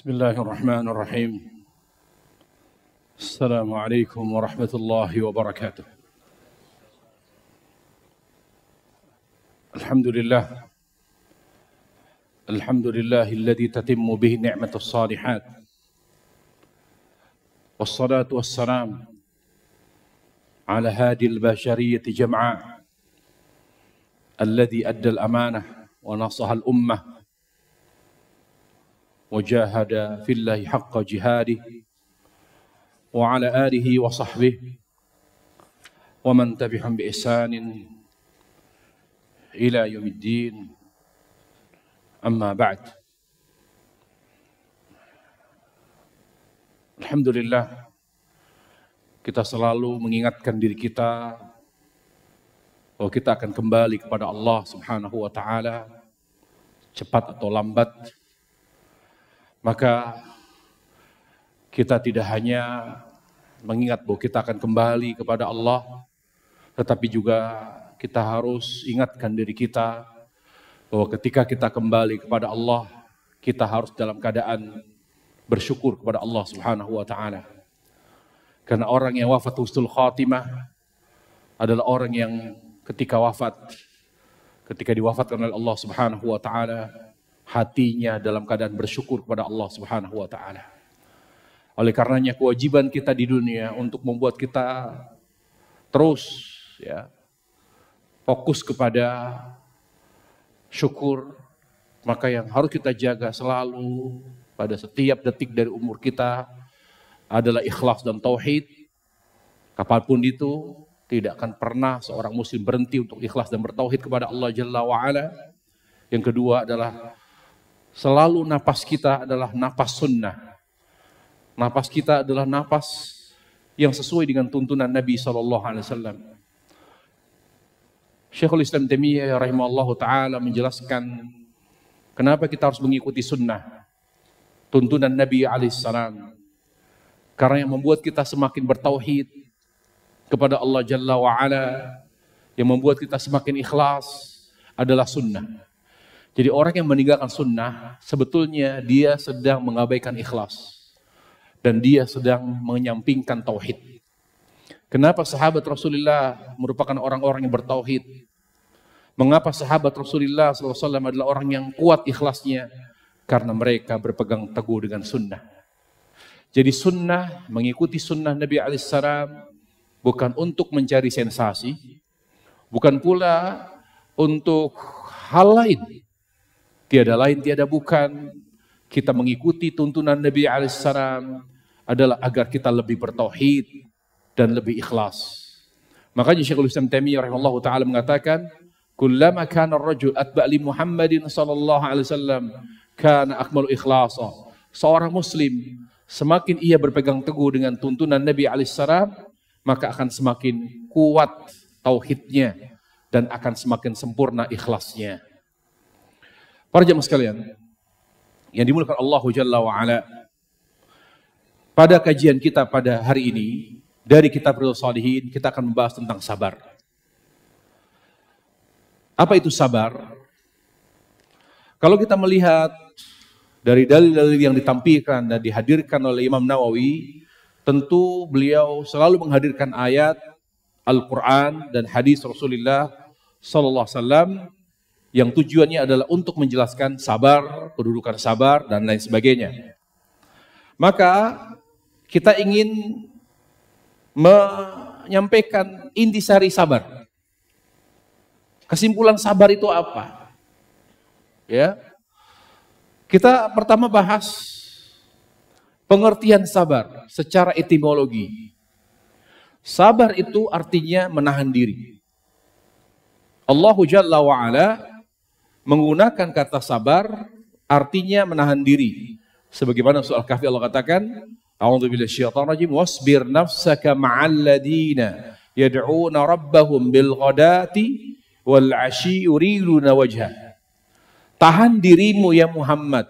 بسم الله الرحمن الرحيم. السلام عليكم ورحمة الله وبركاته. الحمد لله الذي تتم به نعمة الصالحات، والصلاة والسلام على هادي البشرية جمعاء الذي أدى الأمانة ونصح الأمة وجاهد في الله حق جهاده، وعلى آله وصحبه ومن تبعهم بإحسان إلى يوم الدين. أما بعد. Alhamdulillah, kita selalu mengingatkan diri kita bahwa kita akan kembali kepada Allah Subhanahu wa Ta'ala, cepat atau lambat. Maka kita tidak hanya mengingat bahwa kita akan kembali kepada Allah, tetapi juga kita harus ingatkan diri kita bahwa ketika kita kembali kepada Allah, kita harus dalam keadaan bersyukur kepada Allah Subhanahu wa Ta'ala. Karena orang yang wafat husnul khatimah adalah orang yang ketika diwafatkan oleh Allah Subhanahu wa Ta'ala, hatinya dalam keadaan bersyukur kepada Allah Subhanahu wa Ta'ala. Oleh karenanya kewajiban kita di dunia untuk membuat kita terus fokus kepada syukur, maka yang harus kita jaga selalu pada setiap detik dari umur kita adalah ikhlas dan tauhid. Kapanpun itu tidak akan pernah seorang muslim berhenti untuk ikhlas dan bertauhid kepada Allah Jalla wa'ala. Yang kedua adalah selalu napas kita adalah napas sunnah. Napas kita adalah napas yang sesuai dengan tuntunan Nabi SAW. Syekhul Islam Taimiyah rahimahullahu ta'ala menjelaskan kenapa kita harus mengikuti sunnah, tuntunan Nabi SAW. Karena yang membuat kita semakin bertauhid kepada Allah Jalla wa'ala, yang membuat kita semakin ikhlas adalah sunnah. Jadi orang yang meninggalkan sunnah, sebetulnya dia sedang mengabaikan ikhlas. Dan dia sedang menyampingkan tauhid. Kenapa sahabat Rasulullah merupakan orang-orang yang bertauhid? Mengapa sahabat Rasulullah SAW adalah orang yang kuat ikhlasnya? Karena mereka berpegang teguh dengan sunnah. Jadi sunnah, mengikuti sunnah Nabi SAW bukan untuk mencari sensasi, bukan pula untuk hal lain. Tiada lain, tiada bukan, kita mengikuti tuntunan Nabi SAW adalah agar kita lebih bertauhid dan lebih ikhlas. Makanya Syekhul Islam Taimiyah rahimahullahu ta'ala mengatakan, kullama kana ar-rajul atba' li Muhammadin sallallahu alaihi wasallam kana akmalu ikhlasa. Seorang muslim semakin ia berpegang teguh dengan tuntunan Nabi SAW, maka akan semakin kuat tauhidnya dan akan semakin sempurna ikhlasnya. Para jemaah sekalian yang dimuliakan Allah Jalla wa'ala, pada kajian kita pada hari ini dari kitab Riyadhus Shalihin kita akan membahas tentang sabar. Apa itu sabar? Kalau kita melihat dari dalil-dalil yang ditampilkan dan dihadirkan oleh Imam Nawawi, tentu beliau selalu menghadirkan ayat Al-Quran dan hadis Rasulullah sallallahu alaihi wasallam yang tujuannya adalah untuk menjelaskan sabar, kedudukan sabar, dan lain sebagainya. Maka kita ingin menyampaikan intisari sabar. Kesimpulan sabar itu apa? Ya, kita pertama bahas pengertian sabar secara etimologi. Sabar itu artinya menahan diri. Allah Jalla wa'ala menggunakan kata sabar artinya menahan diri. Sebagaimana surah Al-Kahfi Allah katakan, a'udzubillahi minasyaitonir rajim, wasbir nafsaka ma'al ladina yad'una rabbahum bil ghadati wal 'ashyi yuriduna wajha. Tahan dirimu ya Muhammad.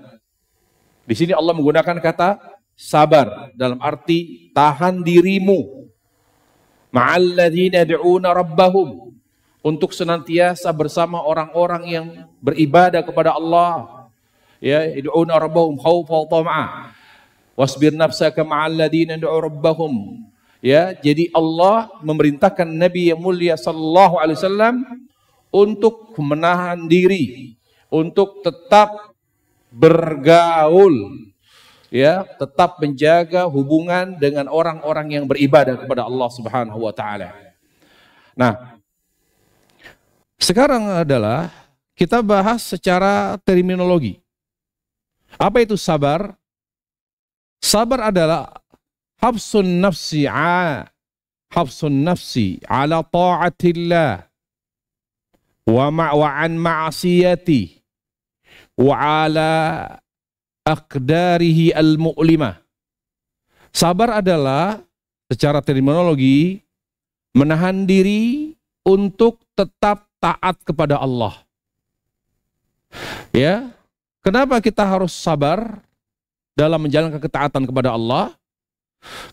Di sini Allah menggunakan kata sabar dalam arti tahan dirimu ma'al ladina yad'una rabbahum, untuk senantiasa bersama orang-orang yang beribadah kepada Allah. Ya, yad'una rabbahum khaufan wa tam'a. Wasbir nafsaka ma'al ladzina yad'u rabbahum. Ya, jadi Allah memerintahkan Nabi yang mulia sallallahu alaihi wasallam untuk menahan diri, untuk tetap bergaul, ya, tetap menjaga hubungan dengan orang-orang yang beribadah kepada Allah Subhanahu wa taala. Nah, sekarang adalah kita bahas secara terminologi. Apa itu sabar? Sabar adalah habsun nafsi ala ta'atillah wa an ma'asiyati wa ala aqdarihi al-mu'limah. Sabar adalah secara terminologi menahan diri untuk tetap taat kepada Allah. Ya, kenapa kita harus sabar dalam menjalankan ketaatan kepada Allah?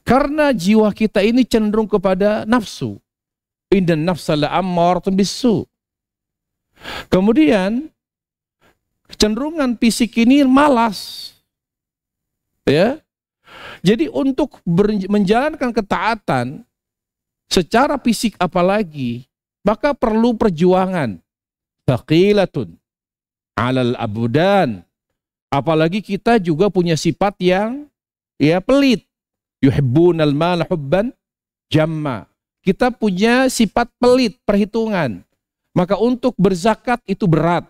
Karena jiwa kita ini cenderung kepada nafsu. Indan nafsa la'ammaratun bisu. Kemudian kecenderungan fisik ini malas. Ya. Jadi untuk menjalankan ketaatan secara fisik apalagi, maka perlu perjuangan. Thaqilatun 'alal abdan. Apalagi kita juga punya sifat yang ya pelit. Yuhibbunal mala hubban jamma. Kita punya sifat pelit, perhitungan. Maka untuk berzakat itu berat.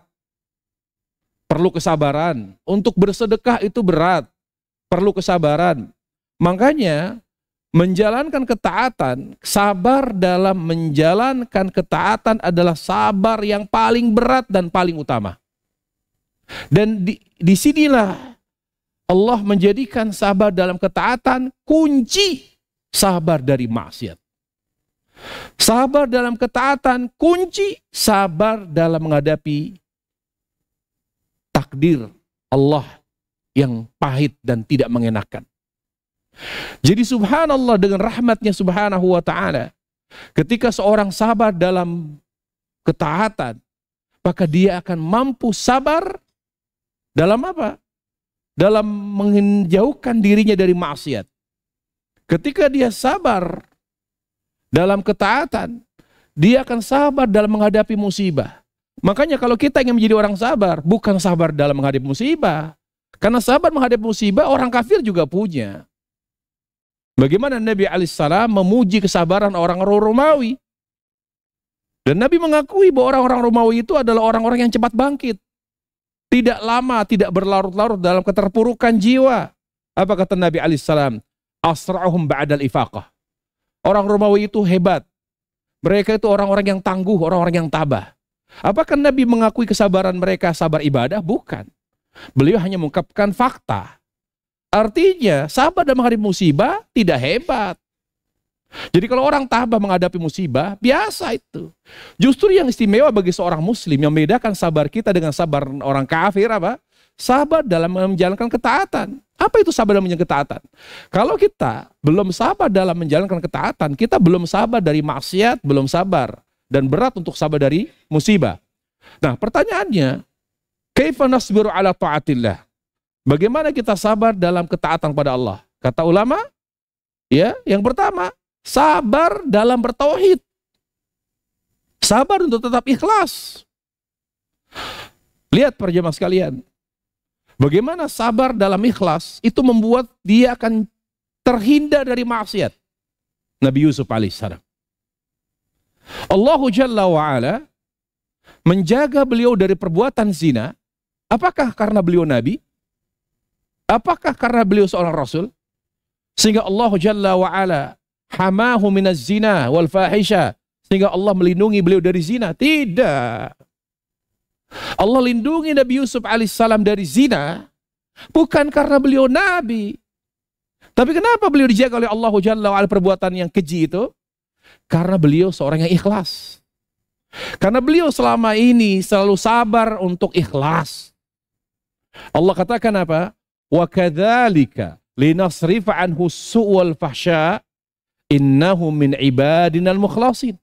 Perlu kesabaran. Untuk bersedekah itu berat. Perlu kesabaran. Makanya menjalankan ketaatan, sabar dalam menjalankan ketaatan adalah sabar yang paling berat dan paling utama. Dan disinilah Allah menjadikan sabar dalam ketaatan kunci sabar dari maksiat. Sabar dalam ketaatan kunci sabar dalam menghadapi takdir Allah yang pahit dan tidak mengenakan. Jadi subhanallah, dengan rahmatnya subhanahu wa ta'ala, ketika seorang sabar dalam ketaatan, maka dia akan mampu sabar dalam apa? Dalam menjauhkan dirinya dari maksiat. Ketika dia sabar dalam ketaatan, dia akan sabar dalam menghadapi musibah. Makanya kalau kita ingin menjadi orang sabar, bukan sabar dalam menghadapi musibah. Karena sabar menghadapi musibah orang kafir juga punya. Bagaimana Nabi alaihissalam memuji kesabaran orang Romawi. Dan Nabi mengakui bahwa orang-orang Romawi itu adalah orang-orang yang cepat bangkit. Tidak lama, tidak berlarut-larut dalam keterpurukan jiwa. Apa kata Nabi alaihissalam? Asra'uhum ba'dal ifaqah. Orang Romawi itu hebat. Mereka itu orang-orang yang tangguh, orang-orang yang tabah. Apakah Nabi mengakui kesabaran mereka sabar ibadah? Bukan. Beliau hanya mengungkapkan fakta. Artinya, sabar dalam menghadapi musibah tidak hebat. Jadi kalau orang tabah menghadapi musibah, biasa itu. Justru yang istimewa bagi seorang muslim, yang membedakan sabar kita dengan sabar orang kafir apa? Sabar dalam menjalankan ketaatan. Apa itu sabar dalam menjalankan ketaatan? Kalau kita belum sabar dalam menjalankan ketaatan, kita belum sabar dari maksiat, belum sabar. Dan berat untuk sabar dari musibah. Nah, pertanyaannya, kaifa nasbiru ala ta'atillah? Bagaimana kita sabar dalam ketaatan pada Allah? Kata ulama, ya, yang pertama, sabar dalam bertauhid. Sabar untuk tetap ikhlas. Lihat para jemaah sekalian, bagaimana sabar dalam ikhlas itu membuat dia akan terhindar dari maksiat. Nabi Yusuf alaihissalam. Allahu Jalla wa'ala menjaga beliau dari perbuatan zina. Apakah karena beliau nabi? Apakah karena beliau seorang rasul? Sehingga Allah Jalla wa'ala hamahu minaz zina wal fahisha, sehingga Allah melindungi beliau dari zina? Tidak. Allah lindungi Nabi Yusuf alaihissalam dari zina bukan karena beliau nabi. Tapi kenapa beliau dijaga oleh Allah Jalla wa'ala perbuatan yang keji itu? Karena beliau seorang yang ikhlas. Karena beliau selama ini selalu sabar untuk ikhlas. Allah katakan apa? Wa kadzalika linasrifa anhu su'wal fahsya innahu min ibadinal mukhlasin.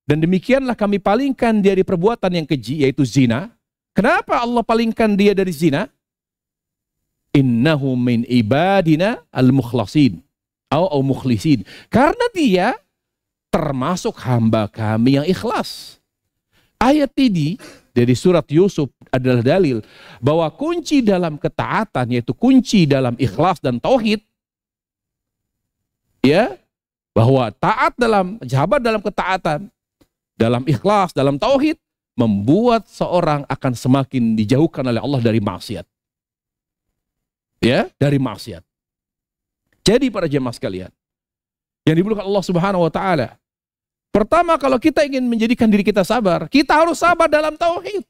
Dan demikianlah kami palingkan dia dari perbuatan yang keji, yaitu zina. Kenapa Allah palingkan dia dari zina? Innahu min ibadina al-mukhlasin atau mukhlisin. Karena dia termasuk hamba kami yang ikhlas. Ayat ini dari surat Yusuf adalah dalil bahwa kunci dalam ketaatan, yaitu kunci dalam ikhlas dan tauhid, ya, bahwa taat dalam, sahabat dalam ketaatan, dalam ikhlas, dalam tauhid, membuat seorang akan semakin dijauhkan oleh Allah dari maksiat. Ya, dari maksiat. Jadi para jemaah sekalian yang dimuliakan Allah Subhanahu wa taala, pertama, kalau kita ingin menjadikan diri kita sabar, kita harus sabar dalam tauhid.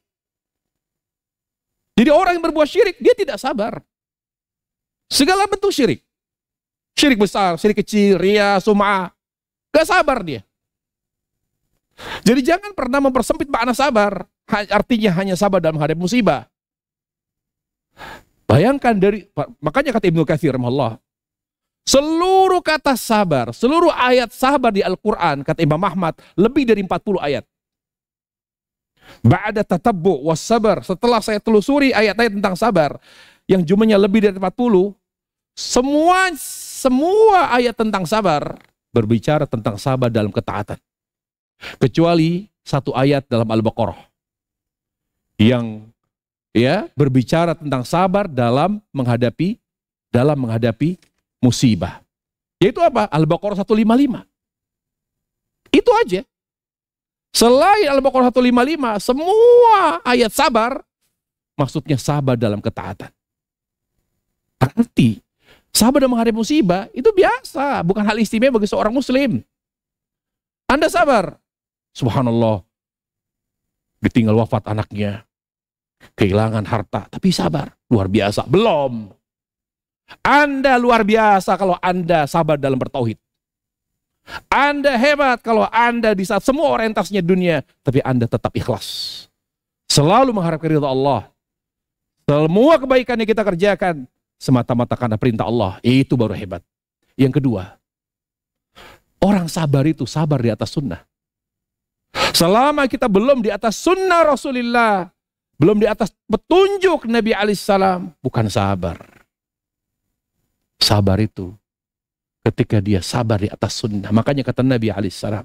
Jadi orang yang berbuat syirik, dia tidak sabar. Segala bentuk syirik. Syirik besar, syirik kecil, riya, sum'ah. Gak sabar dia. Jadi jangan pernah mempersempit makna sabar. Artinya hanya sabar dalam menghadapi musibah. Bayangkan makanya kata Ibnu Katsir rahimahullah, seluruh kata sabar, seluruh ayat sabar di Al-Quran, kata Imam Ahmad, lebih dari 40 ayat. Ba'da tatabbu was sabar, setelah saya telusuri ayat-ayat tentang sabar, yang jumlahnya lebih dari 40, semua ayat tentang sabar, berbicara tentang sabar dalam ketaatan. Kecuali satu ayat dalam Al-Baqarah, yang ya berbicara tentang sabar dalam menghadapi musibah. Yaitu apa? Al-Baqarah 155. Itu aja. Selain Al-Baqarah 155, semua ayat sabar, maksudnya sabar dalam ketaatan. Berarti, sabar dalam menghadapi musibah, itu biasa. Bukan hal istimewa bagi seorang muslim. Anda sabar. Subhanallah. Ditinggal wafat anaknya. Kehilangan harta. Tapi sabar. Luar biasa. Belum. Anda luar biasa kalau Anda sabar dalam bertauhid. Anda hebat kalau Anda di saat semua orientasinya dunia, tapi Anda tetap ikhlas. Selalu mengharapkan ridha Allah. Semua kebaikan yang kita kerjakan semata-mata karena perintah Allah. Itu baru hebat. Yang kedua, orang sabar itu sabar di atas sunnah. Selama kita belum di atas sunnah Rasulullah, belum di atas petunjuk Nabi alaihissalam, bukan sabar. Sabar itu ketika dia sabar di atas sunnah. Makanya kata Nabi alaihissalam,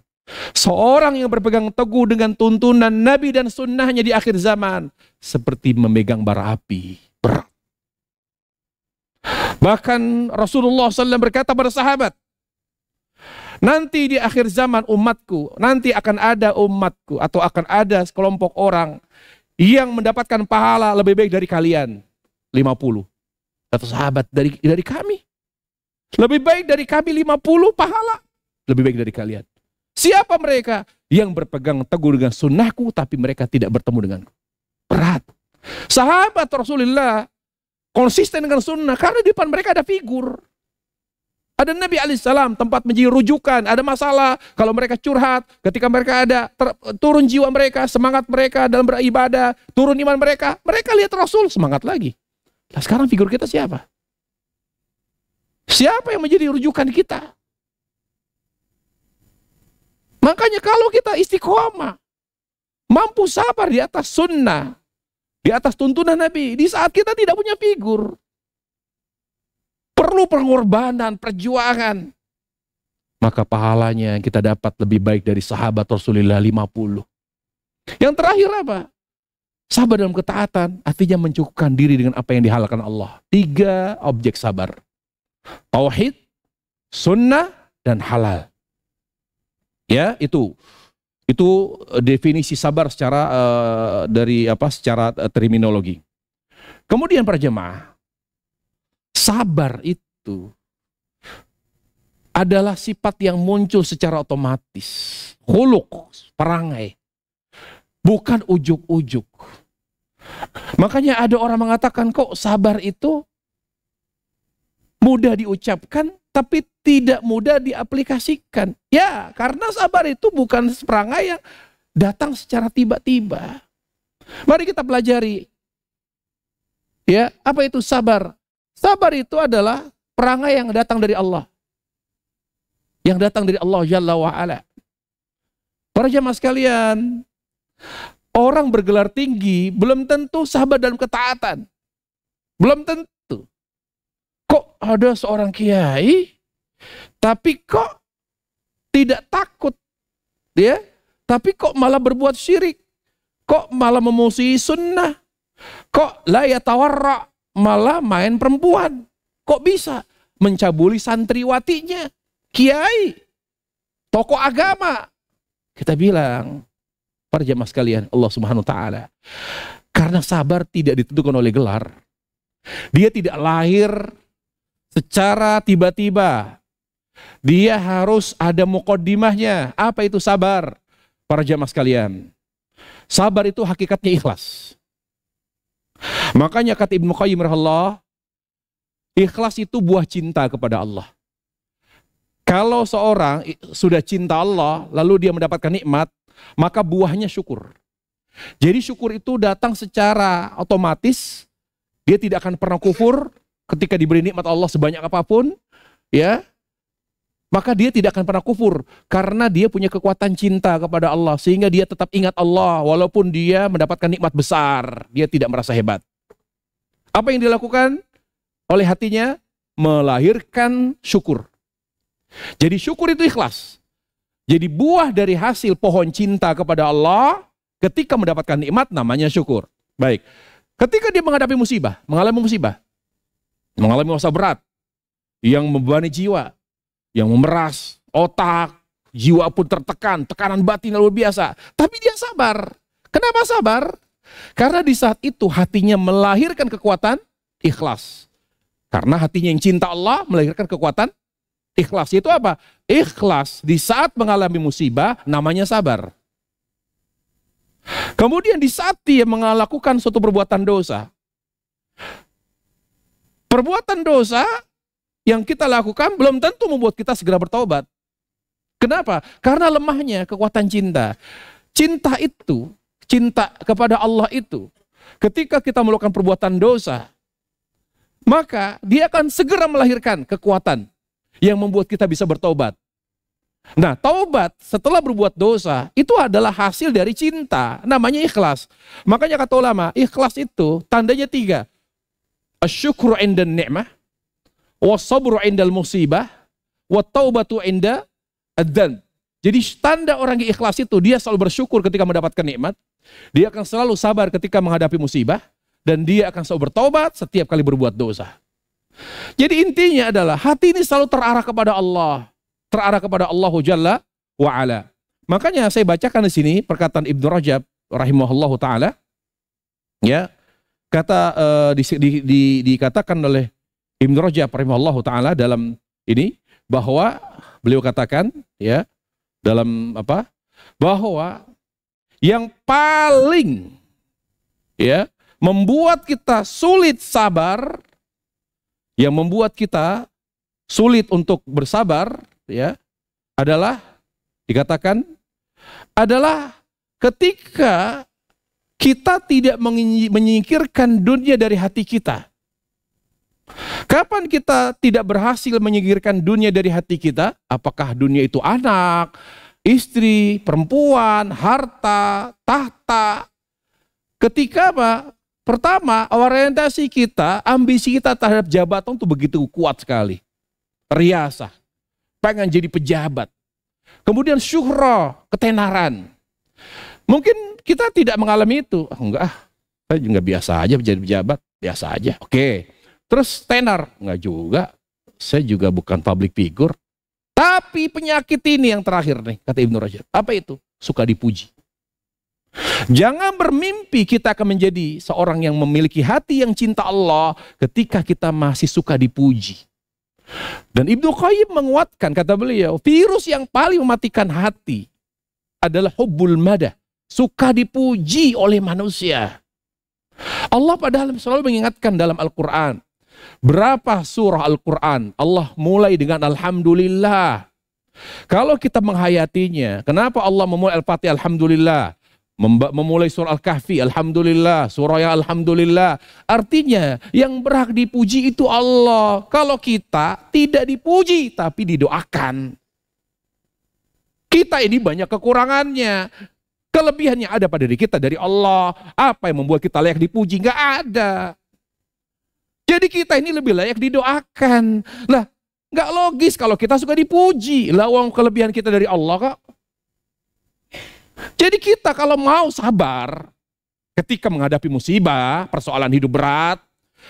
seorang yang berpegang teguh dengan tuntunan Nabi dan sunnahnya di akhir zaman, seperti memegang bara api berat. Bahkan Rasulullah SAW berkata pada sahabat, nanti di akhir zaman umatku, nanti akan ada umatku, atau akan ada sekelompok orang yang mendapatkan pahala lebih baik dari kalian. 50. Kata sahabat, dari kami. Lebih baik dari kami 50 pahala. Lebih baik dari kalian. Siapa mereka? Yang berpegang teguh dengan sunnahku, tapi mereka tidak bertemu denganku. Berat. Sahabat Rasulullah konsisten dengan sunnah, karena di depan mereka ada figur. Ada Nabi alaihissalam, tempat menjadi rujukan. Ada masalah, kalau mereka curhat, ketika mereka ada, turun jiwa mereka, semangat mereka dalam beribadah, turun iman mereka, mereka lihat Rasul, semangat lagi. Nah sekarang figur kita siapa? Siapa yang menjadi rujukan kita? Makanya kalau kita istiqomah, mampu sabar di atas sunnah, di atas tuntunan Nabi, di saat kita tidak punya figur, perlu pengorbanan, perjuangan, maka pahalanya yang kita dapat lebih baik dari sahabat Rasulullah 50. Yang terakhir apa? Sabar dalam ketaatan, artinya mencukupkan diri dengan apa yang dihalalkan Allah. 3 objek sabar. Tauhid, sunnah, dan halal. Ya, itu definisi sabar secara secara terminologi. Kemudian para jemaah, sabar itu adalah sifat yang muncul secara otomatis. Khuluq, perangai. Bukan ujuk-ujuk. Makanya ada orang mengatakan, kok sabar itu mudah diucapkan, tapi tidak mudah diaplikasikan. Ya, karena sabar itu bukan perangai yang datang secara tiba-tiba. Mari kita pelajari. Ya, apa itu sabar? Sabar itu adalah perangai yang datang dari Allah. Yang datang dari Allah Jalla wa'ala. Para jamaah sekalian, orang bergelar tinggi belum tentu sabar dalam ketaatan. Belum tentu. ada seorang kiai, tapi kok tidak takut, ya? Tapi kok malah berbuat syirik, kok malah memusuhi sunnah, kok la yatawarra, malah main perempuan, kok bisa mencabuli santriwatinya, kiai, tokoh agama. Kita bilang, para jamaah sekalian, Allah Subhanahu wa taala, karena sabar tidak ditentukan oleh gelar. Dia tidak lahir secara tiba-tiba. Dia harus ada muqaddimahnya. Apa itu sabar? Para jamaah sekalian, sabar itu hakikatnya ikhlas. Makanya kata Ibnu Qayyim rahimahullah, ikhlas itu buah cinta kepada Allah. Kalau seorang sudah cinta Allah, lalu dia mendapatkan nikmat, maka buahnya syukur. Jadi syukur itu datang secara otomatis. Dia tidak akan pernah kufur ketika diberi nikmat Allah sebanyak apapun, ya. Maka dia tidak akan pernah kufur karena dia punya kekuatan cinta kepada Allah sehingga dia tetap ingat Allah walaupun dia mendapatkan nikmat besar, dia tidak merasa hebat. Apa yang dilakukan oleh hatinya? Melahirkan syukur. Jadi syukur itu ikhlas. Jadi buah dari hasil pohon cinta kepada Allah ketika mendapatkan nikmat namanya syukur. Baik. Ketika dia menghadapi musibah, mengalami masa berat yang membebani jiwa, yang memeras otak, jiwa pun tertekan, tekanan batin luar biasa. Tapi dia sabar. Kenapa sabar? Karena di saat itu hatinya melahirkan kekuatan ikhlas. Karena hatinya yang cinta Allah melahirkan kekuatan ikhlas. Itu apa? Ikhlas di saat mengalami musibah namanya sabar. Kemudian di saat dia melakukan suatu perbuatan dosa, perbuatan dosa yang kita lakukan belum tentu membuat kita segera bertobat. Kenapa? Karena lemahnya kekuatan cinta. Cinta itu, cinta kepada Allah itu, ketika kita melakukan perbuatan dosa, maka dia akan segera melahirkan kekuatan yang membuat kita bisa bertobat. Nah, taubat setelah berbuat dosa itu adalah hasil dari cinta, namanya ikhlas. Makanya kata ulama, ikhlas itu tandanya 3. Asyukru indan ni'mah, wasabru indal musibah, wattaubatu inda adzan. Jadi tanda orang yang ikhlas itu dia selalu bersyukur ketika mendapatkan nikmat, dia akan selalu sabar ketika menghadapi musibah, dan dia akan selalu bertobat setiap kali berbuat dosa. Jadi intinya adalah hati ini selalu terarah kepada Allah. Terarah kepada Allah Jalla wa'ala. Makanya saya bacakan di sini perkataan Ibnu Rajab rahimahullahu ta'ala. Ya, kata dikatakan oleh Ibnu Rajab rahimahullahu ta'ala dalam ini, bahwa beliau katakan, ya, dalam apa? Bahwa yang paling, ya, membuat kita sulit sabar, yang membuat kita sulit untuk bersabar, ya, adalah dikatakan adalah ketika kita tidak menyingkirkan dunia dari hati kita. Kapan kita tidak berhasil menyingkirkan dunia dari hati kita? Apakah dunia itu anak, istri, perempuan, harta, tahta? Ketika apa? Pertama, orientasi kita, ambisi kita terhadap jabatan itu begitu kuat sekali. Riasah. Pengen jadi pejabat. Kemudian syuhra, ketenaran. Mungkin kita tidak mengalami itu. Enggak, saya juga biasa aja jadi pejabat. Biasa aja, oke. Terus tenar? Enggak juga. Saya juga bukan public figure. Tapi penyakit ini yang terakhir nih, kata Ibnu Rajab. Apa itu? Suka dipuji. Jangan bermimpi kita akan menjadi seorang yang memiliki hati yang cinta Allah ketika kita masih suka dipuji. Dan Ibnu Qayyim menguatkan, kata beliau, virus yang paling mematikan hati adalah hubbul madah, suka dipuji oleh manusia. Allah padahal selalu mengingatkan dalam Al-Quran. Berapa surah Al-Quran Allah mulai dengan Alhamdulillah. Kalau kita menghayatinya, kenapa Allah memulai Al-Fatihah Alhamdulillah, memulai surah Al-Kahfi Alhamdulillah, surah yang Alhamdulillah? Artinya yang berhak dipuji itu Allah. Kalau kita tidak dipuji tapi didoakan, kita ini banyak kekurangannya. Kelebihannya ada pada diri kita dari Allah. Apa yang membuat kita layak dipuji? Nggak ada. Jadi kita ini lebih layak didoakan. Lah, nggak logis kalau kita suka dipuji. Lah, uang kelebihan kita dari Allah kok. Jadi kita kalau mau sabar ketika menghadapi musibah, persoalan hidup berat,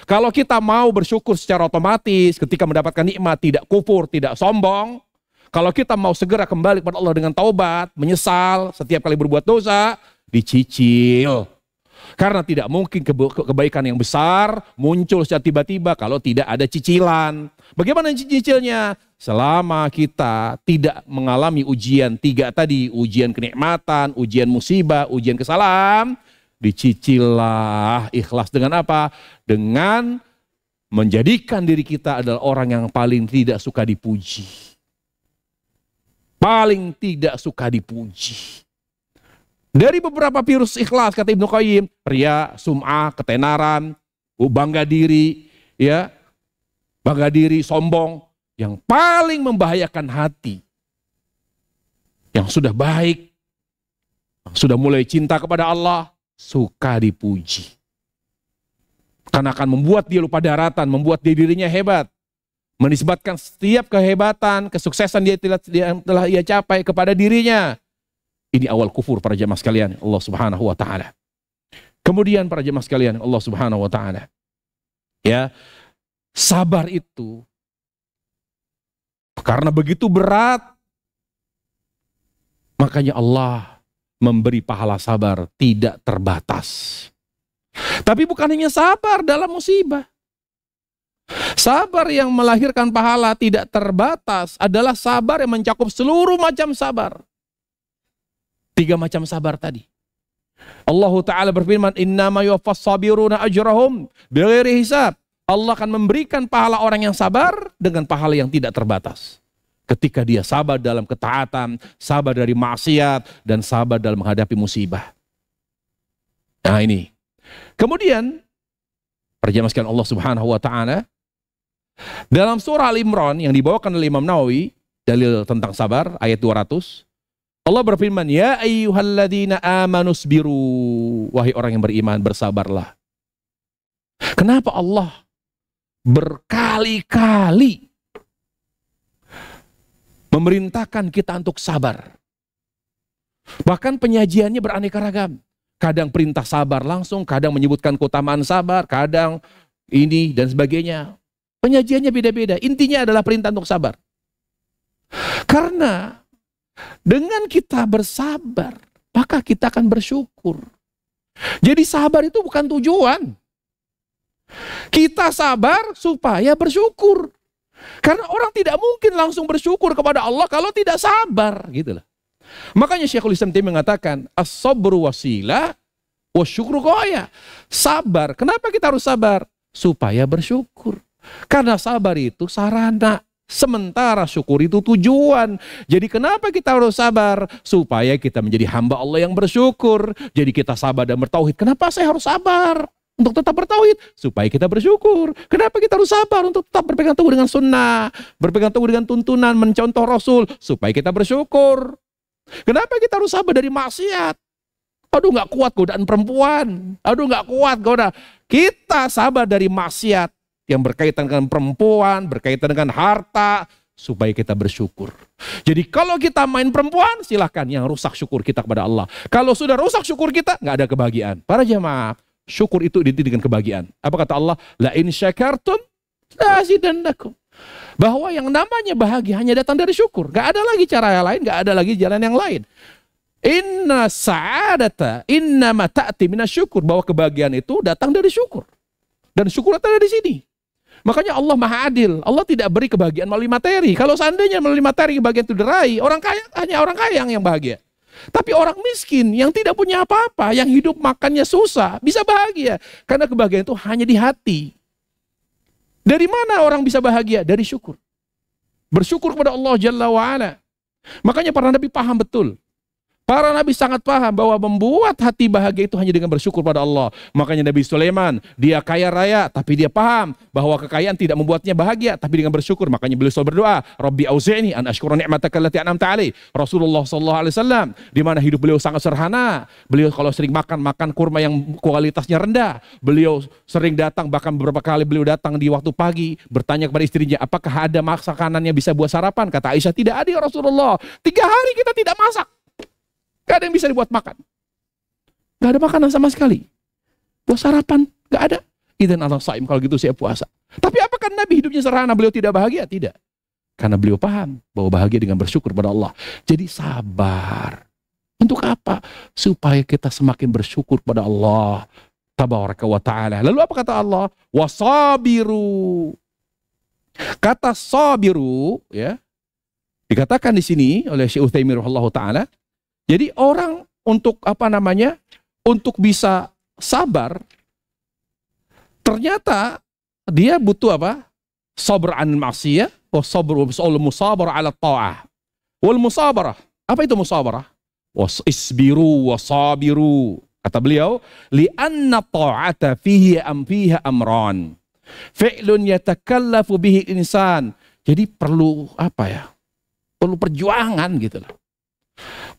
kalau kita mau bersyukur secara otomatis ketika mendapatkan nikmat, tidak kufur, tidak sombong, kalau kita mau segera kembali kepada Allah dengan taubat, menyesal setiap kali berbuat dosa, dicicil. Karena tidak mungkin kebaikan yang besar muncul secara tiba-tiba kalau tidak ada cicilan. Bagaimana cicilnya? Selama kita tidak mengalami ujian 3 tadi, ujian kenikmatan, ujian musibah, ujian kesalahan, dicicillah ikhlas dengan apa? Dengan menjadikan diri kita adalah orang yang paling tidak suka dipuji. Paling tidak suka dipuji. Dari beberapa virus ikhlas kata Ibnu Qayyim, ria, sum'ah, ketenaran, bangga diri, ya, bangga diri, sombong, yang paling membahayakan hati, yang sudah baik, yang sudah mulai cinta kepada Allah, suka dipuji. Karena akan membuat dia lupa daratan, membuat dia dirinya hebat, menisbatkan setiap kehebatan, kesuksesan dia telah ia capai kepada dirinya. Ini awal kufur para jamaah sekalian, Allah Subhanahu wa taala. Kemudian para jamaah sekalian, Allah Subhanahu wa taala. Ya, sabar itu karena begitu berat, makanya Allah memberi pahala sabar tidak terbatas. Tapi bukan hanya sabar dalam musibah. Sabar yang melahirkan pahala tidak terbatas adalah sabar yang mencakup seluruh macam sabar. 3 macam sabar tadi. Allah Ta'ala berfirman, innama yuwaffas sabiruna ajrahum bighairi hisab. Allah akan memberikan pahala orang yang sabar dengan pahala yang tidak terbatas. Ketika dia sabar dalam ketaatan, sabar dari maksiat, dan sabar dalam menghadapi musibah. Nah ini. Kemudian, perjamaskan Allah Subhanahu wa Ta'ala, dalam surah Al-Imran yang dibawakan oleh Imam Nawawi, dalil tentang sabar, ayat 200, Allah berfirman, ya ayyuhalladzina amanusbiru, wahai orang yang beriman, bersabarlah. Kenapa Allah berkali-kali memerintahkan kita untuk sabar? Bahkan penyajiannya beraneka ragam. Kadang perintah sabar langsung, kadang menyebutkan keutamaan sabar, kadang ini dan sebagainya. Penyajiannya beda-beda. Intinya adalah perintah untuk sabar. Karena dengan kita bersabar, maka kita akan bersyukur. Jadi sabar itu bukan tujuan. Kita sabar supaya bersyukur. Karena orang tidak mungkin langsung bersyukur kepada Allah kalau tidak sabar, gitu loh. Makanya Syekhul Islam Taimiyah mengatakan, as-sabru wasilah wa syukru ghaya. Sabar, kenapa kita harus sabar? Supaya bersyukur. Karena sabar itu sarana. Sementara syukur itu tujuan. Jadi kenapa kita harus sabar? Supaya kita menjadi hamba Allah yang bersyukur. Jadi kita sabar dan bertauhid. Kenapa saya harus sabar? Untuk tetap bertauhid. Supaya kita bersyukur. Kenapa kita harus sabar? Untuk tetap berpegang teguh dengan sunnah. Berpegang teguh dengan tuntunan, mencontoh Rasul. Supaya kita bersyukur. Kenapa kita harus sabar dari maksiat? Aduh gak kuat godaan perempuan. Aduh gak kuat godaan. Kita sabar dari maksiat yang berkaitan dengan perempuan, berkaitan dengan harta, supaya kita bersyukur. Jadi kalau kita main perempuan, silahkan, yang rusak syukur kita kepada Allah. Kalau sudah rusak syukur kita, nggak ada kebahagiaan. Para jamaah, syukur itu identik dengan kebahagiaan. Apa kata Allah? La in syakartum la azidannakum. Bahwa yang namanya bahagia hanya datang dari syukur. Nggak ada lagi cara yang lain, nggak ada lagi jalan yang lain. Inna sa'adata innama ta'ti minasyukur. Bahwa kebahagiaan itu datang dari syukur. Dan syukur datang dari sini. Makanya Allah Maha Adil. Allah tidak beri kebahagiaan melalui materi. Kalau seandainya melalui materi kebahagiaan itu diraih, orang kaya hanya orang kaya yang bahagia. Tapi orang miskin yang tidak punya apa-apa, yang hidup makannya susah, bisa bahagia. Karena kebahagiaan itu hanya di hati. Dari mana orang bisa bahagia? Dari syukur. Bersyukur kepada Allah Jalla wa'ala. Makanya para nabi paham betul Para nabi sangat paham bahwa membuat hati bahagia itu hanya dengan bersyukur pada Allah. Makanya Nabi Sulaiman, dia kaya raya, tapi dia paham bahwa kekayaan tidak membuatnya bahagia, tapi dengan bersyukur. Makanya beliau selalu berdoa, Rabbi auzi'ni an ashkura ni'mataka allati an'amta 'alai. Rasulullah sallallahu alaihi wasallam, di mana hidup beliau sangat sederhana. Beliau kalau sering makan kurma yang kualitasnya rendah. Beliau sering datang, bahkan beberapa kali beliau datang di waktu pagi, bertanya kepada istrinya, apakah ada makanan yang bisa buat sarapan? Kata Aisyah, tidak ada ya Rasulullah. 3 hari kita tidak masak. Gak ada yang bisa dibuat makan. Gak ada makanan sama sekali. Buat sarapan, gak ada. Idzan ana shaim, kalau gitu saya puasa. Tapi apakah Nabi hidupnya sederhana, beliau tidak bahagia? Tidak. Karena beliau paham bahwa bahagia dengan bersyukur pada Allah. Jadi sabar. Untuk apa? Supaya kita semakin bersyukur pada Allah tabaraka wa ta'ala. Lalu apa kata Allah? Wasabiru. Kata sabiru, ya, dikatakan di sini oleh Syekh Utsaimin rahimahullahu taala. Jadi orang untuk untuk bisa sabar, ternyata dia butuh apa? Sabr an maksiyah, wa sabr wal musabarah ala ta'ah. Wal musabarah, apa itu musabarah? Isbiru wa sabiru. Kata beliau, li'anna ta'ata fiha amran. Fi'lun yatakallafu bihi insan. Jadi perlu apa ya? Perlu perjuangan gitu loh.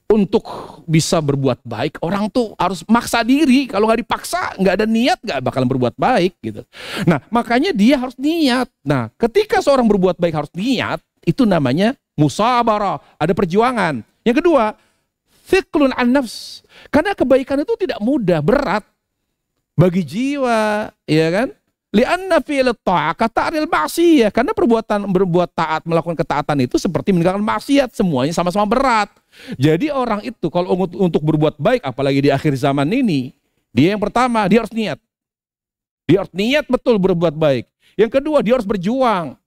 Untuk bisa berbuat baik, orang tuh harus maksa diri. Kalau nggak dipaksa, nggak ada niat, nggak bakalan berbuat baik gitu. Nah, makanya dia harus niat. Nah, ketika seorang berbuat baik harus niat, itu namanya musabarah, ada perjuangan. Yang kedua, thiqlun an nafs. Karena kebaikan itu tidak mudah, berat bagi jiwa, ya kan? Li'anna fi'l ta'ah kata'ril ma'siyah. Karena berbuat taat, melakukan ketaatan itu seperti meninggalkan maksiat, semuanya sama-sama berat. Jadi orang itu kalau untuk berbuat baik, apalagi di akhir zaman ini, dia yang pertama, dia harus niat. Dia harus niat betul berbuat baik. Yang kedua, dia harus berjuang.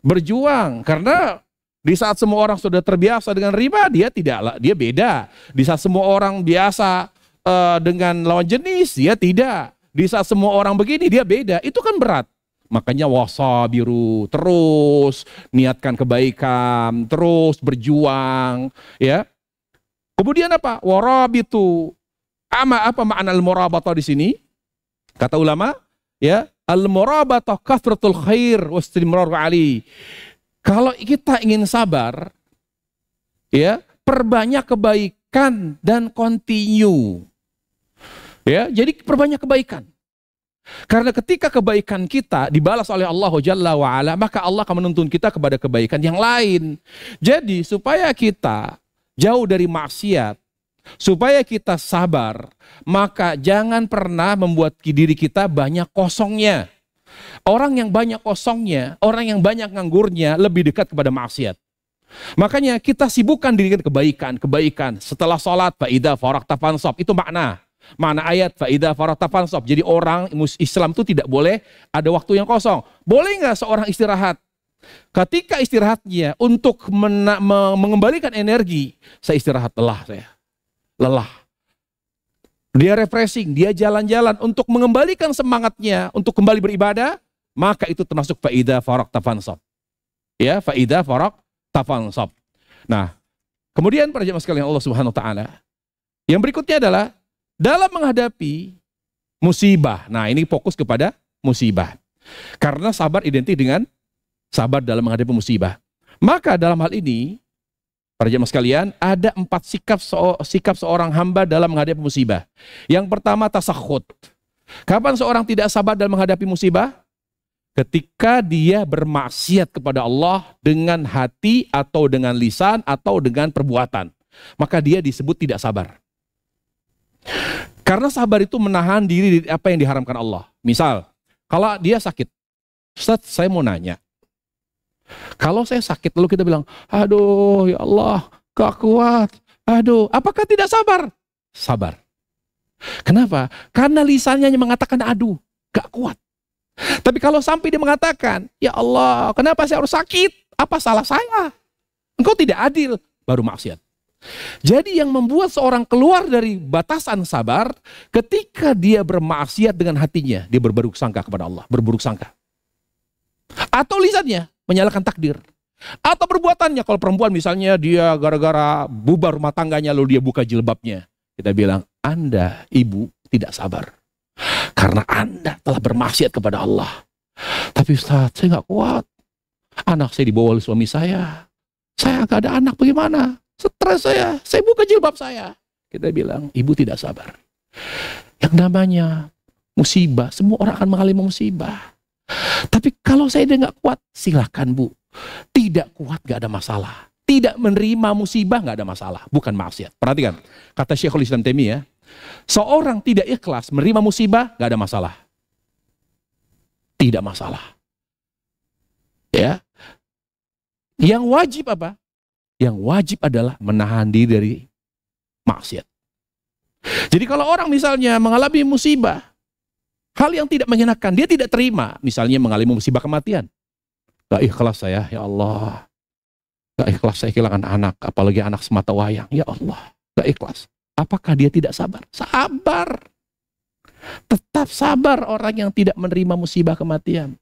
Berjuang, karena di saat semua orang sudah terbiasa dengan riba, dia beda. Di saat semua orang biasa dengan lawan jenis, dia tidak. Di saat semua orang begini, dia beda. Itu kan berat. Makanya wasabiru, terus niatkan kebaikan, terus berjuang, ya. Kemudian apa? Warabitu. Apa makna al-murabatah di sini? Kata ulama, ya, al-murabatah kathratul khair wastimrar ali. Kalau kita ingin sabar, ya, perbanyak kebaikan dan continue. Ya, jadi perbanyak kebaikan. Karena ketika kebaikan kita dibalas oleh Allah Jalla wa Ala, maka Allah akan menuntun kita kepada kebaikan yang lain. Jadi supaya kita jauh dari maksiat, supaya kita sabar, maka jangan pernah membuat diri kita banyak kosongnya. Orang yang banyak kosongnya, orang yang banyak nganggurnya lebih dekat kepada maksiat. Makanya kita sibukkan diri kita kebaikan. Setelah sholat, fa idza faragta fansab, itu makna ayat fa idza faragta fansab. Jadi orang Islam itu tidak boleh ada waktu yang kosong. Boleh nggak seorang istirahat? Ketika istirahatnya untuk mengembalikan energi, saya istirahat, lelah. Dia refreshing, dia jalan-jalan untuk mengembalikan semangatnya untuk kembali beribadah, maka itu termasuk fa idza faragta fansab. Ya, fa idza faragta fansab. Nah, kemudian para jemaah sekalian Allah Subhanahu wa taala, yang berikutnya adalah dalam menghadapi musibah. Nah, ini fokus kepada musibah. Karena sabar identik dengan sabar dalam menghadapi musibah. Maka dalam hal ini, para jemaah sekalian, ada 4 sikap seorang hamba dalam menghadapi musibah. Yang pertama, tasakhut. Kapan seorang tidak sabar dalam menghadapi musibah? Ketika dia bermaksiat kepada Allah dengan hati atau dengan lisan atau dengan perbuatan. Maka dia disebut tidak sabar. Karena sabar itu menahan diri dari apa yang diharamkan Allah. Misal, kalau dia sakit, Ustaz, saya mau nanya. Kalau saya sakit lalu kita bilang, aduh ya Allah, gak kuat. Aduh, apakah tidak sabar? Sabar. Kenapa? Karena lisannya hanya mengatakan aduh, gak kuat. Tapi kalau sampai dia mengatakan, ya Allah, kenapa saya harus sakit? Apa salah saya? Engkau tidak adil, baru maksiat. Jadi yang membuat seorang keluar dari batasan sabar, ketika dia bermaksiat dengan hatinya, dia berburuk sangka kepada Allah, berburuk sangka. Atau lisannya menyalahkan takdir. Atau perbuatannya, kalau perempuan misalnya dia gara-gara bubar rumah tangganya lalu dia buka jilbabnya. Kita bilang, Anda ibu tidak sabar. Karena Anda telah bermaksiat kepada Allah. Tapi Ustaz, saya nggak kuat. Anak saya dibawa oleh suami saya. Saya nggak ada anak, bagaimana? Stres saya buka jilbab saya. Kita bilang, ibu tidak sabar. Yang namanya musibah, semua orang akan mengalami musibah. Tapi kalau saya udah nggak kuat, silakan Bu. Tidak kuat nggak ada masalah. Tidak menerima musibah nggak ada masalah. Bukan maksiat. Perhatikan, kata Syekhul Islam Taimiyah, seorang tidak ikhlas menerima musibah nggak ada masalah. Tidak masalah. Ya. Yang wajib apa? Yang wajib adalah menahan diri dari maksiat. Jadi kalau orang misalnya mengalami musibah, hal yang tidak menyenangkan, dia tidak terima. Misalnya mengalami musibah kematian. Gak ikhlas saya, ya Allah. Gak ikhlas saya kehilangan anak, apalagi anak semata wayang. Ya Allah, gak ikhlas. Apakah dia tidak sabar? Sabar. Tetap sabar orang yang tidak menerima musibah kematian.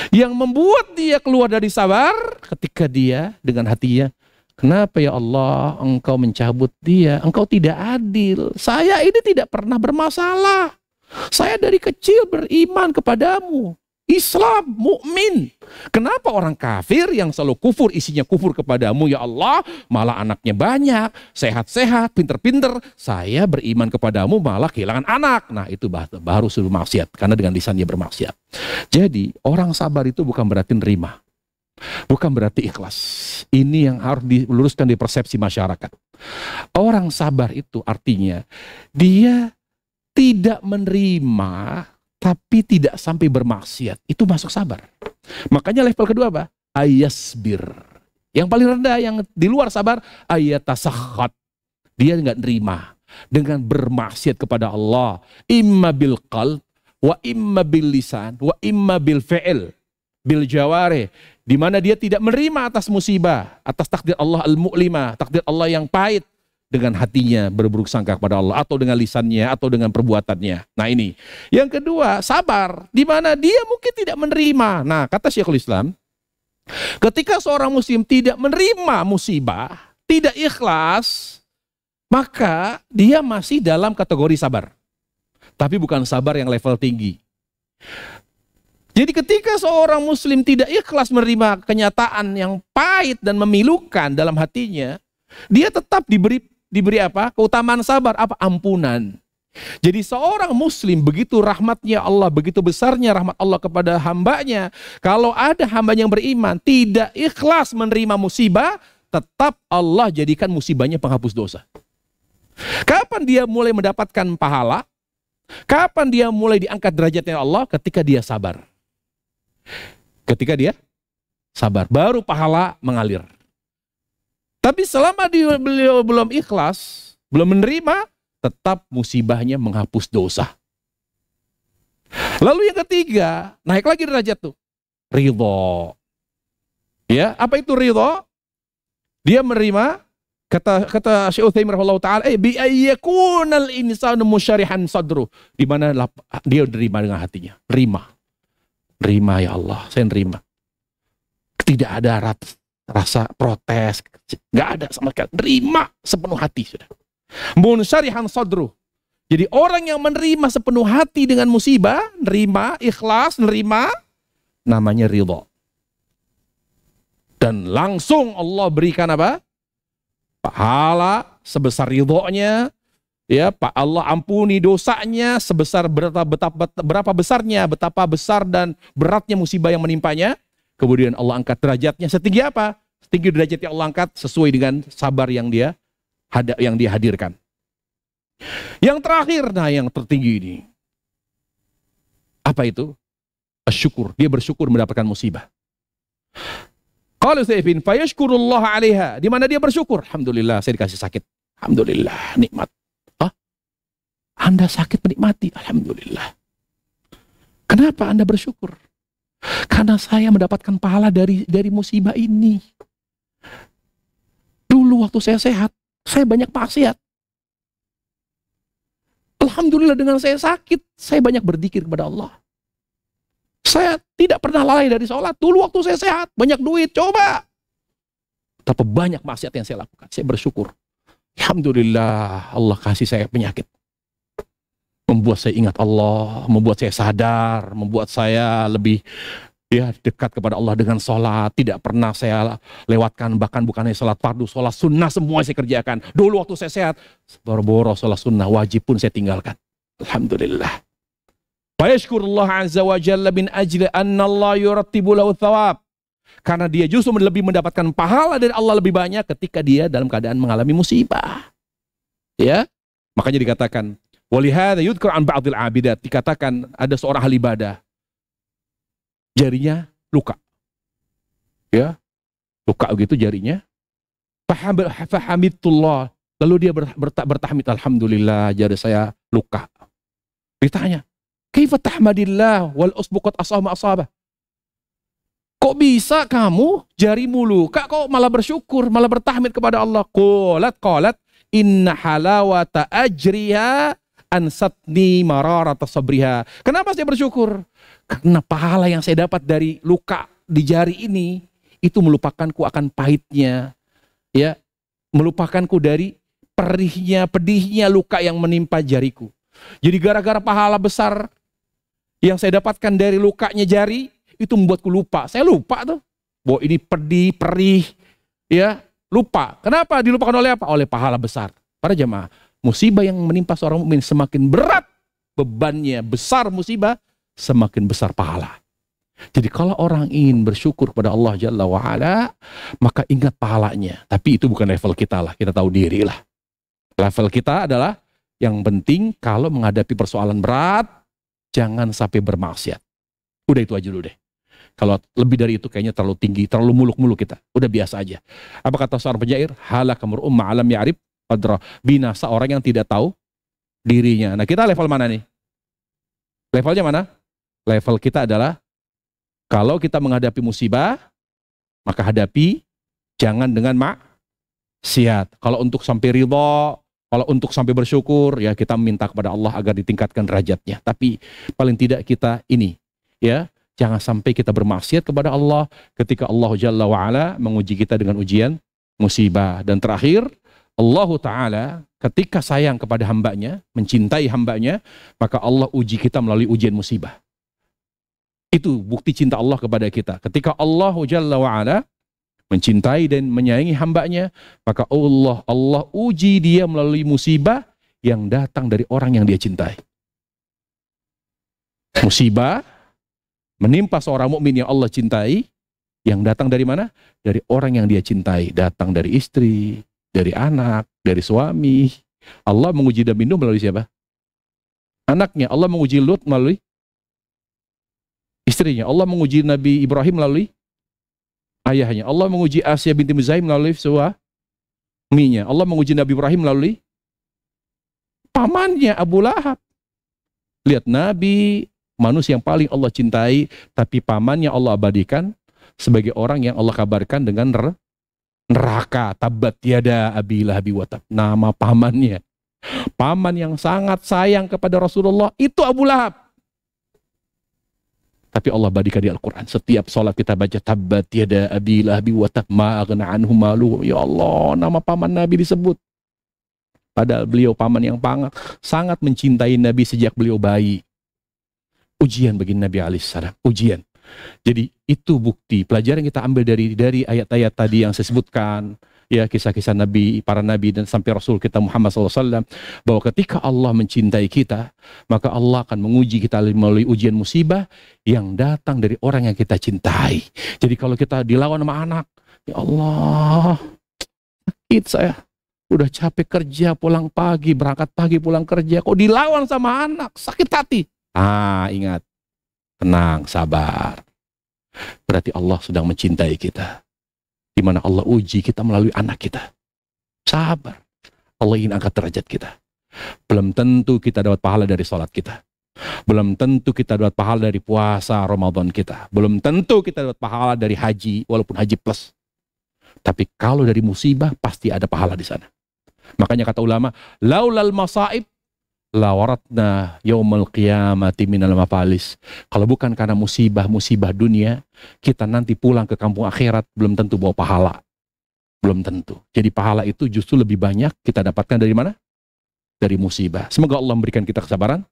Yang membuat dia keluar dari sabar, ketika dia dengan hatinya, kenapa ya Allah engkau mencabut dia? Engkau tidak adil. Saya ini tidak pernah bermasalah. Saya dari kecil beriman kepadamu. Islam, mukmin. Kenapa orang kafir yang selalu kufur, isinya kufur kepadamu ya Allah, malah anaknya banyak, sehat-sehat, pinter-pinter. Saya beriman kepadamu malah kehilangan anak. Nah itu baru suruh maksiat, karena dengan lisannya bermaksiat. Jadi orang sabar itu bukan berarti nerima. Bukan berarti ikhlas. Ini yang harus diluruskan di persepsi masyarakat. Orang sabar itu artinya dia tidak menerima tapi tidak sampai bermaksiat. Itu masuk sabar. Makanya level kedua apa? Ayasbir. Yang paling rendah, yang di luar sabar, ayatasakhat. Dia nggak nerima dengan bermaksiat kepada Allah. Imma bil qalb, wa imma bil lisan, wa imma bil fi'il, bil jawarih. Di mana dia tidak menerima atas musibah, atas takdir Allah al-mu'limah, takdir Allah yang pahit. Dengan hatinya berburuk sangka kepada Allah, atau dengan lisannya, atau dengan perbuatannya. Nah ini. Yang kedua, sabar. Di mana dia mungkin tidak menerima. Nah kata Syekhul Islam, ketika seorang muslim tidak menerima musibah, tidak ikhlas, maka dia masih dalam kategori sabar. Tapi bukan sabar yang level tinggi. Jadi ketika seorang muslim tidak ikhlas menerima kenyataan yang pahit dan memilukan dalam hatinya, dia tetap diberi apa? Keutamaan sabar, apa? Ampunan. Jadi seorang muslim, begitu rahmatnya Allah, begitu besarnya rahmat Allah kepada hambanya, kalau ada hamba yang beriman tidak ikhlas menerima musibah, tetap Allah jadikan musibahnya penghapus dosa. Kapan dia mulai mendapatkan pahala? Kapan dia mulai diangkat derajatnya Allah? Ketika dia sabar. Ketika dia sabar, baru pahala mengalir. Tapi selama beliau belum ikhlas, belum menerima, tetap musibahnya menghapus dosa. Lalu yang ketiga, naik lagi derajat tuh. Ridho. Ya, apa itu ridho? Dia menerima, kata Syekh Utsaimin rahimahullah taala, bi ayyakunal insanu musyarihan sadru, di mana dia menerima dengan hatinya. Terima ya Allah, saya nerima. Tidak ada rasa protes, nggak ada sama sekali. Nerima sepenuh hati sudah. Munsyarihan sadru. Jadi orang yang menerima sepenuh hati dengan musibah, nerima, ikhlas, nerima, namanya ridho. Dan langsung Allah berikan apa? Pahala sebesar ridhonya. Ya, Pak Allah ampuni dosanya sebesar berapa besarnya, betapa besar dan beratnya musibah yang menimpanya. Kemudian Allah angkat derajatnya setinggi apa? Setinggi derajat yang Allah angkat sesuai dengan sabar yang dia hadirkan. Yang terakhir, nah yang tertinggi ini. Apa itu? Syukur. Dia bersyukur mendapatkan musibah. Qala Utsaimin fayashkurullah 'alaiha. Di mana dia bersyukur? Alhamdulillah saya dikasih sakit. Alhamdulillah, nikmat. Hah? Anda sakit menikmati? Alhamdulillah. Kenapa Anda bersyukur? Karena saya mendapatkan pahala dari musibah ini. Dulu waktu saya sehat, saya banyak maksiat. Alhamdulillah dengan saya sakit, saya banyak berzikir kepada Allah. Saya tidak pernah lalai dari sholat. Dulu waktu saya sehat, banyak duit, coba. Betapa banyak maksiat yang saya lakukan. Saya bersyukur. Alhamdulillah Allah kasih saya penyakit. Membuat saya ingat Allah, membuat saya sadar, membuat saya lebih dekat kepada Allah dengan sholat. Tidak pernah saya lewatkan, bahkan bukan hanya sholat fardu, sholat sunnah semua saya kerjakan. Dulu waktu saya sehat, boro-boro sholat sunnah wajib pun saya tinggalkan. Alhamdulillah. Wa yashkurullah azza wa jalla min ajli anna Allah yurattibu lahu thawab. Karena dia justru lebih mendapatkan pahala dari Allah lebih banyak ketika dia dalam keadaan mengalami musibah. Ya, makanya dikatakan walihada yudhkar an ba'dil abidat, dikatakan ada seorang ahli ibadah jarinya luka. Ya, luka begitu jarinya. Fahamidullah, lalu dia bertahmid, alhamdulillah jari saya luka. Ditanya, kaifa tahmadillah wal usbuqat asama asabah? Kok bisa kamu jarimu luka kok malah bersyukur, malah bertahmid kepada Allah? Qalat inna halawata ajriha ansatni mararata sabriha. Kenapa saya bersyukur? Karena pahala yang saya dapat dari luka di jari ini itu melupakanku akan pahitnya, ya, melupakanku dari perihnya, pedihnya luka yang menimpa jariku. Jadi gara-gara pahala besar yang saya dapatkan dari lukanya jari itu membuatku lupa. Saya lupa tuh bahwa ini pedih, perih, ya, lupa. Kenapa dilupakan oleh apa? Oleh pahala besar. Para jemaah, musibah yang menimpa seorang mukmin semakin berat bebannya, besar musibah, semakin besar pahala. Jadi kalau orang ingin bersyukur kepada Allah Jalla wa'ala, maka ingat pahalanya. Tapi itu bukan level kita lah, kita tahu diri lah. Level kita adalah yang penting kalau menghadapi persoalan berat, jangan sampai bermaksiat. Udah itu aja dulu deh. Kalau lebih dari itu kayaknya terlalu tinggi, terlalu muluk-muluk kita. Udah biasa aja. Apa kata seorang penyair? Halaka mar'um ma'alam ya'rif qadra. Binasa orang yang tidak tahu dirinya. Nah, kita level mana nih? Levelnya mana? Level kita adalah kalau kita menghadapi musibah, maka hadapi jangan dengan maksiat. Kalau untuk sampai ridha, kalau untuk sampai bersyukur, ya kita minta kepada Allah agar ditingkatkan derajatnya. Tapi paling tidak kita ini, ya, jangan sampai kita bermaksiat kepada Allah ketika Allah Jalla wa'ala menguji kita dengan ujian musibah. Dan terakhir, Allah Ta'ala ketika sayang kepada hambanya, mencintai hambanya, maka Allah uji kita melalui ujian musibah. Itu bukti cinta Allah kepada kita. Ketika Allah Jalla wa'ala mencintai dan menyayangi hambanya, maka Allah uji dia melalui musibah yang datang dari orang yang dia cintai. Musibah menimpa seorang mukmin yang Allah cintai, yang datang dari mana? Dari orang yang dia cintai. Datang dari istri, dari anak, dari suami. Allah menguji Nabi Nuh melalui siapa? Anaknya. Allah menguji Lut melalui istrinya. Allah menguji Nabi Ibrahim melalui ayahnya. Allah menguji Asya binti Muzaim melalui suaminya. Allah menguji Nabi Ibrahim melalui pamannya Abu Lahab. Lihat, Nabi manusia yang paling Allah cintai, tapi pamannya Allah abadikan sebagai orang yang Allah kabarkan dengan neraka. Tabat yada abi lahabi wa tab. Nama pamannya. Paman yang sangat sayang kepada Rasulullah itu Abu Lahab. Tapi Allah abadikan di Al-Quran. Setiap sholat kita baca tabat yada abi lahabi wa tab ma aghna anhu maluhu. Ya Allah, nama paman Nabi disebut. Padahal beliau paman yang sangat mencintai Nabi sejak beliau bayi. Ujian bagi Nabi alaihissalam, ujian. Jadi itu bukti, pelajaran kita ambil dari ayat-ayat tadi yang saya sebutkan, ya, kisah-kisah Nabi, para Nabi dan sampai Rasul kita Muhammad SAW, bahwa ketika Allah mencintai kita, maka Allah akan menguji kita melalui ujian musibah yang datang dari orang yang kita cintai. Jadi kalau kita dilawan sama anak, ya Allah, sakit saya, udah capek kerja, pulang pagi, berangkat pagi, pulang kerja, kok dilawan sama anak, sakit hati. Ingat, tenang, sabar. Berarti Allah sedang mencintai kita. Di mana Allah uji kita melalui anak kita. Sabar. Allah ingin angkat derajat kita. Belum tentu kita dapat pahala dari sholat kita. Belum tentu kita dapat pahala dari puasa Ramadan kita. Belum tentu kita dapat pahala dari haji, walaupun haji plus. Tapi kalau dari musibah, pasti ada pahala di sana. Makanya kata ulama, laulal masaib lawaratna yaumal qiyamati minal mafalis. Kalau bukan karena musibah dunia, kita nanti pulang ke kampung akhirat belum tentu bawa pahala. Belum tentu. Jadi pahala itu justru lebih banyak kita dapatkan dari mana? Dari musibah. Semoga Allah memberikan kita kesabaran.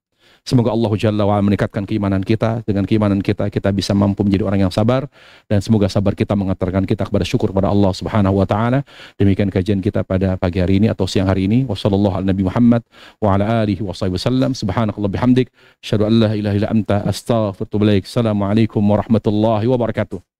Semoga Allah Jalla wa'ala meningkatkan keimanan kita. Dengan keimanan kita, kita bisa mampu menjadi orang yang sabar. Dan semoga sabar kita mengantarkan kita kepada syukur kepada Allah Subhanahu wa ta'ala. Demikian kajian kita pada pagi hari ini atau siang hari ini. Wassallallahu ala Nabi Muhammad wa ala alihi wa sahbihi wasallam. Subhanakallah bihamdik. Asyhadu an la ilaha illa anta astaghfiruka wa atubu ilaik. Assalamualaikum warahmatullahi wabarakatuh.